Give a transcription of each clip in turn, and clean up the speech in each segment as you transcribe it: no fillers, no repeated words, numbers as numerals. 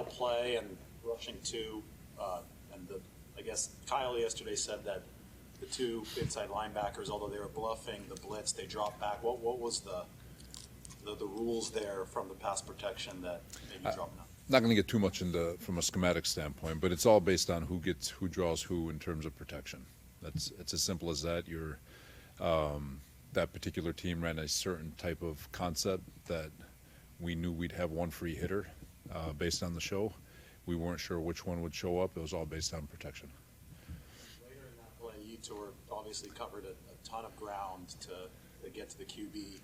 final play and rushing two, I guess Kyle yesterday said that the two inside linebackers, although they were bluffing the blitz, they dropped back. What was the rules there from the pass protection that made you drop them? Not going to get too much into from a schematic standpoint, but it's all based on who draws who in terms of protection. It's as simple as that. That particular team ran a certain type of concept that we knew we'd have one free hitter based on the show. We weren't sure which one would show up. It was all based on protection. Later in that play, you two obviously covered a ton of ground to get to the QB.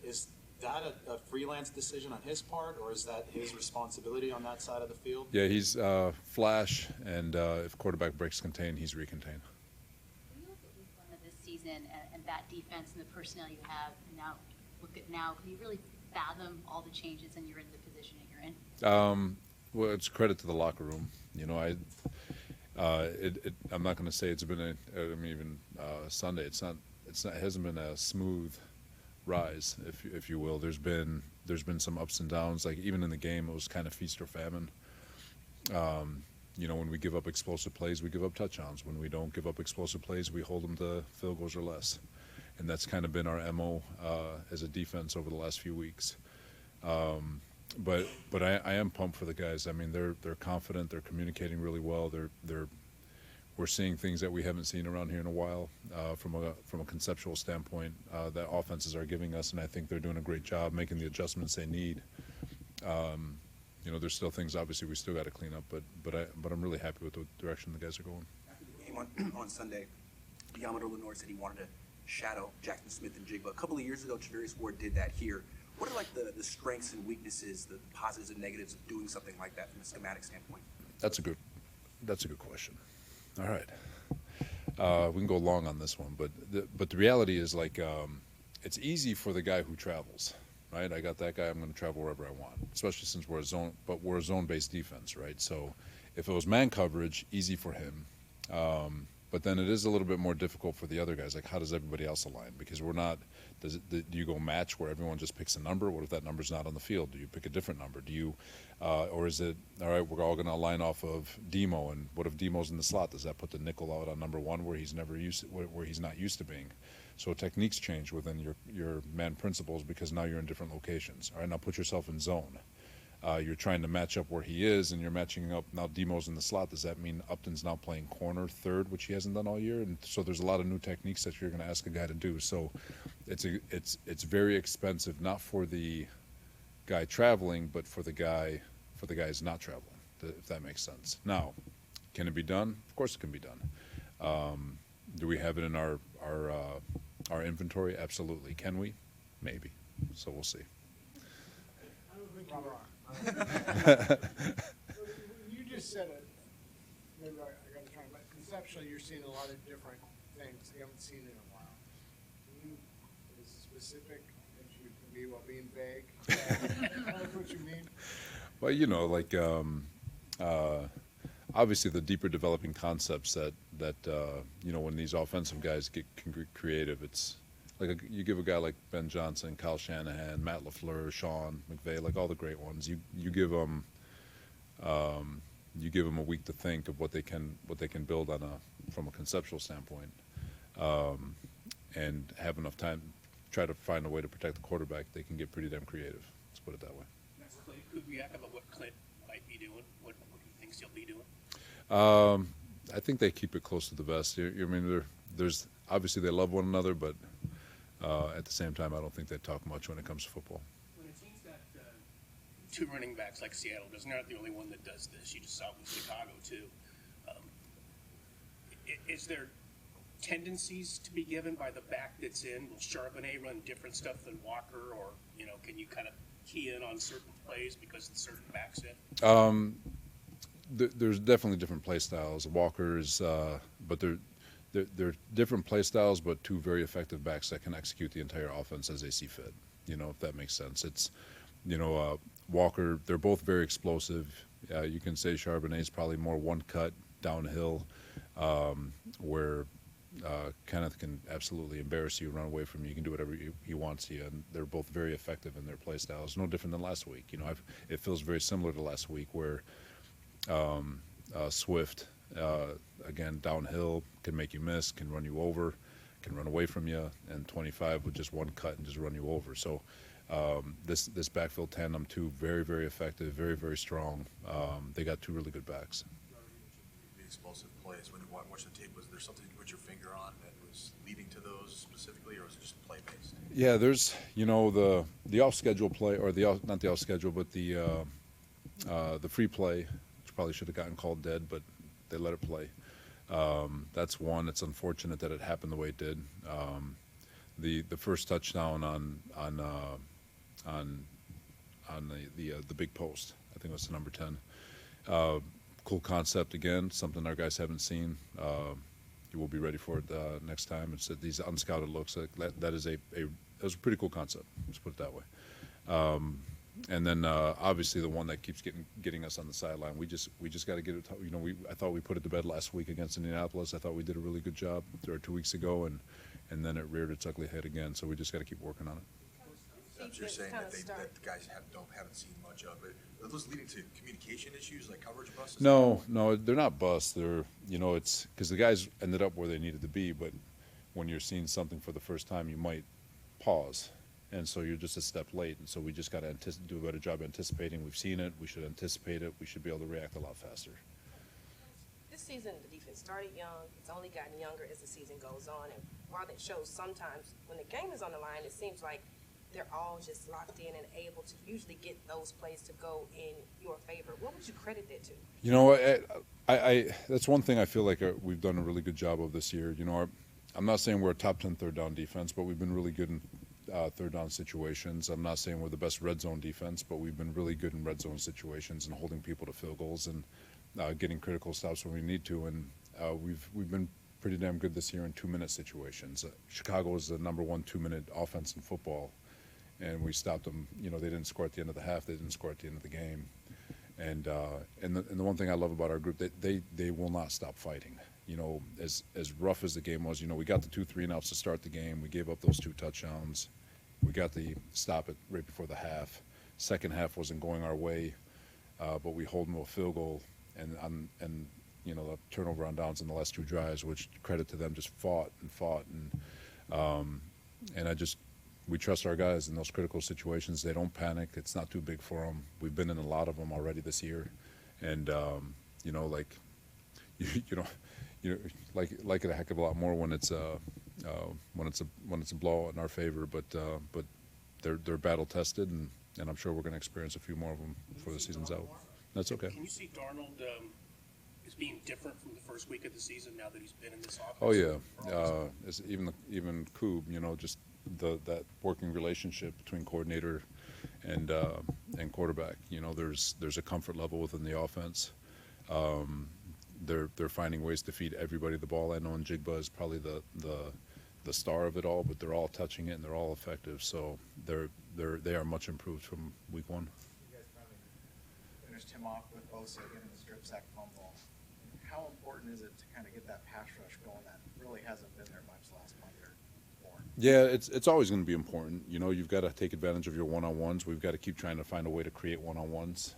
Is that a freelance decision on his part, or is that his responsibility on that side of the field? Yeah, he's flash, and if quarterback breaks contain, he's recontain. When you look at week one of this season and that defense and the personnel you have, and now can you really fathom all the changes and you're in the position that you're in? Well, it's credit to the locker room. I'm not going to say it's been even Sunday. It hasn't been a smooth rise, if you will. There's been some ups and downs. Like even in the game, it was kind of feast or famine. When we give up explosive plays, we give up touchdowns. When we don't give up explosive plays, we hold them to field goals or less. And that's kind of been our MO as a defense over the last few weeks. But I am pumped for the guys. I mean, they're confident. They're communicating really well. We're seeing things that we haven't seen around here in a while from a conceptual standpoint that offenses are giving us, and I think they're doing a great job making the adjustments they need. There's still things obviously we still got to clean up, but I'm really happy with the direction the guys are going. After the game on Sunday, Yamato Lenore said he wanted to shadow Jackson Smith and Jigba. A couple of years ago, Travarius Ward did that here. What are like the strengths and weaknesses, the positives and negatives of doing something like that from a schematic standpoint? That's a good question. All right, we can go long on this one, but the reality is it's easy for the guy who travels, right? I got that guy. I'm going to travel wherever I want, especially since we're a zone-based defense, right? So if it was man coverage, easy for him. But then it is a little bit more difficult for the other guys. Like, how does everybody else align? Because we're not. Do you go match where everyone just picks a number? What if that number's not on the field? Do you pick a different number? Do you, or is it all right? We're all going to align off of Demo, and what if Demo's in the slot? Does that put the nickel out on number one where he's not used to being? So techniques change within your man principles because now you're in different locations. All right, now put yourself in zone. You're trying to match up where he is, and you're matching up. Now Demo's in the slot. Does that mean Upton's now playing corner third, which he hasn't done all year? And so there's a lot of new techniques that you're going to ask a guy to do. So it's very expensive, not for the guy traveling, but for the guys not traveling, if that makes sense. Now, can it be done? Of course it can be done. Do we have it in our inventory? Absolutely. Can we? Maybe. So we'll see. You just said it. Maybe I got to try, but conceptually, you're seeing a lot of different things you haven't seen in a while. Can you be specific as you can be while being vague? That's what you mean. Well, obviously the deeper developing concepts that when these offensive guys get creative, it's. Like you give a guy like Ben Johnson, Kyle Shanahan, Matt LaFleur, Sean McVay, like all the great ones. You give them a week to think of what they can build from a conceptual standpoint, and have enough time try to find a way to protect the quarterback. They can get pretty damn creative. Let's put it that way. Could we ask about what Clint might be doing? What he thinks he'll be doing? I think they keep it close to the vest. There's obviously they love one another, but. At the same time, I don't think they talk much when it comes to football. When it seems that two running backs like Seattle does not the only one that does this. You just saw it with Chicago too. Is there tendencies to be given by the back that's in? Will Charbonnet run different stuff than Walker, or can you kind of key in on certain plays because the certain backs in? There's definitely different play styles. Walker's, but they're different play styles, but two very effective backs that can execute the entire offense as they see fit. If that makes sense. It's, Walker. They're both very explosive. You can say Charbonnet's probably more one cut downhill, where Kenneth can absolutely embarrass you, run away from you. He can do whatever he wants to you, and they're both very effective in their play styles. No different than last week. You know, it feels very similar to last week where Swift, again, downhill, can make you miss, can run you over, can run away from you, and 25 with just one cut and just run you over. So this backfield tandem, too, very, very effective, very, very strong. They got two really good backs. The explosive plays, when you watch the tape, was there something you put your finger on that was leading to those specifically, or was it just play-based? Yeah, there's, you know, the off-schedule play, or not the off-schedule, but the free play, which probably should have gotten called dead, but they let it play. That's one. It's unfortunate that it happened the way it did. The first touchdown on the big post, I think it was the number 10. Cool concept again, something our guys haven't seen. You will be ready for it next time. It's these unscouted looks. That is it was a pretty cool concept. Let's put it that way. And then obviously the one that keeps getting us on the sideline. We just got to get it. You know, I thought we put it to bed last week against Indianapolis. I thought we did a really good job 2 weeks ago, and then it reared its ugly head again. So we just got to keep working on it. You're saying that the guys haven't seen much of it. Are those leading to communication issues like coverage busts? No, they're not busts. They're, you know, it's because the guys ended up where they needed to be. But when you're seeing something for the first time, you might pause, and so you're just a step late. And so we just got to do a better job anticipating. We've seen it. We should anticipate it. We should be able to react a lot faster. This season, the defense started young. It's only gotten younger as the season goes on. And while it shows sometimes when the game is on the line, it seems like they're all just locked in and able to usually get those plays to go in your favor. What would you credit that to? You know, I that's one thing I feel like we've done a really good job of this year. You know, I'm not saying we're a top 10 third down defense, but we've been really good in third down situations. I'm not saying we're the best red zone defense, but we've been really good in red zone situations and holding people to field goals and getting critical stops when we need to. And we've been pretty damn good this year in 2-minute situations. Chicago is the number 1 2-minute offense in football. And we stopped them. You know, they didn't score at the end of the half. They didn't score at the end of the game. And the one thing I love about our group, they will not stop fighting. You know, as rough as the game was, you know, we got the 2 3-and-outs to start the game. We gave up those 2 touchdowns. We got the stop it right before the half. Second half wasn't going our way, but we hold them to a field goal and you know, the turnover on downs in the last 2 drives, which credit to them, just fought and we trust our guys in those critical situations. They don't panic. It's not too big for them. We've been in a lot of them already this year, and you know, like you like it a heck of a lot more when it's a blowout in our favor. But they're battle tested, and I'm sure we're going to experience a few more of them before the season's out. That's okay. Can you see Darnold is being different from the first week of the season now that he's been in this offense? Oh yeah, even Koob, you know, just that working relationship between coordinator and quarterback. You know, there's a comfort level within the offense. They're finding ways to feed everybody the ball. I know Njigba is probably the star of it all, but they're all touching it and they're all effective. So they are much improved from week 1. You guys finally finished him off with Bosa getting the strip sack fumble. How important is it to kind of get that pass rush going that really hasn't been there much last month or more? Yeah, it's always going to be important. You know, you've got to take advantage of your one-on-ones. We've got to keep trying to find a way to create one-on-ones.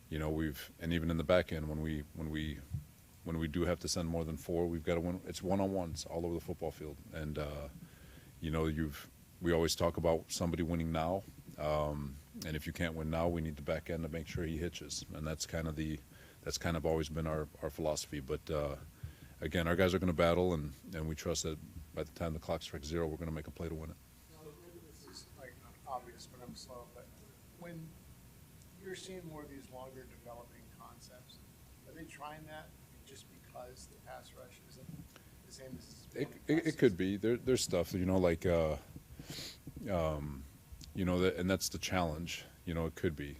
You know, and even in the back end when we do have to send more than 4, we've got to win. It's one-on-ones all over the football field. And you know, we always talk about somebody winning now. And if you can't win now, we need the back end to make sure he hitches. And that's kind of always been our philosophy. But again, our guys are going to battle, and we trust that by the time the clock strikes 0, we're going to make a play to win it. This is like obvious, but I'm slow. But when you're seeing more of these longer developing concepts, are they trying that just because the pass rush isn't the same as it could be. There's stuff, you know, like you know, and that's the challenge. You know, it could be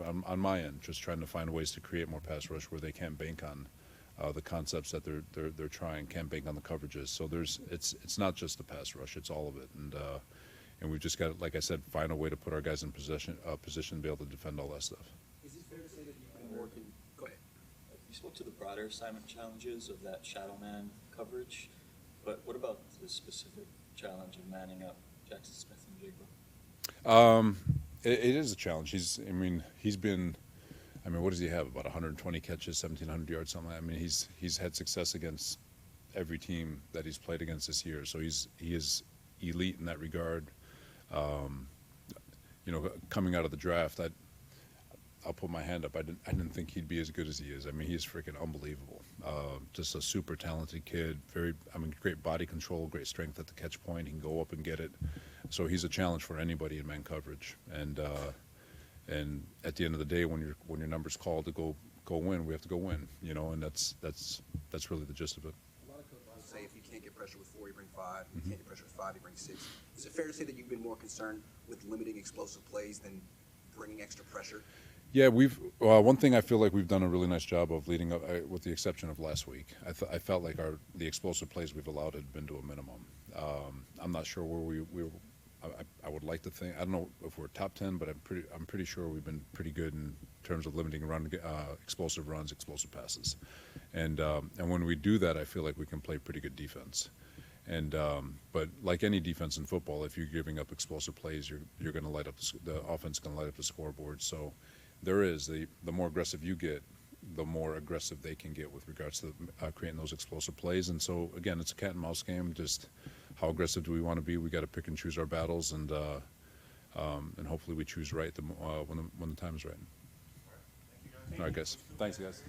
on my end, just trying to find ways to create more pass rush where they can't bank on the concepts that they're trying, can't bank on the coverages. So it's not just the pass rush, it's all of it. And we've just got to, like I said, find a way to put our guys in position to be able to defend all that stuff. Is it fair to say that you've been working? Go ahead. You spoke to the broader assignment challenges of that shadow man coverage, but what about the specific challenge of manning up Jackson Smith and Jigba? It is a challenge. He's been, what does he have? About 120 catches, 1,700 yards, something like that. He's had success against every team that he's played against this year. So he is elite in that regard. Coming out of the draft, I'll put my hand up. I didn't think he'd be as good as he is. He's freaking unbelievable. Just a super talented kid. Great body control, great strength at the catch point. He can go up and get it. So he's a challenge for anybody in man coverage. And at the end of the day, when your number's called to go win, we have to go win. And that's really the gist of it. A lot of coaches will say if you can't get pressure with 4, you bring 5. If you can't get pressure with 5, you bring 6. Is it fair to say that you've been more concerned with limiting explosive plays than bringing extra pressure? Yeah, one thing I feel like we've done a really nice job of leading up, with the exception of last week. I felt like the explosive plays we've allowed had been to a minimum. I'm not sure where we were. I would like to think, I don't know if we're top 10, but I'm pretty sure we've been pretty good in terms of limiting explosive runs, explosive passes, and when we do that, I feel like we can play pretty good defense. And but like any defense in football, if you're giving up explosive plays, you're going to light up the offense, going to light up the scoreboard. So there is the more aggressive you get, the more aggressive they can get with regards to creating those explosive plays. And so again, it's a cat and mouse game. Just how aggressive do we want to be? We got to pick and choose our battles, and hopefully we choose right when the time is right. All right, guys. Thanks, guys.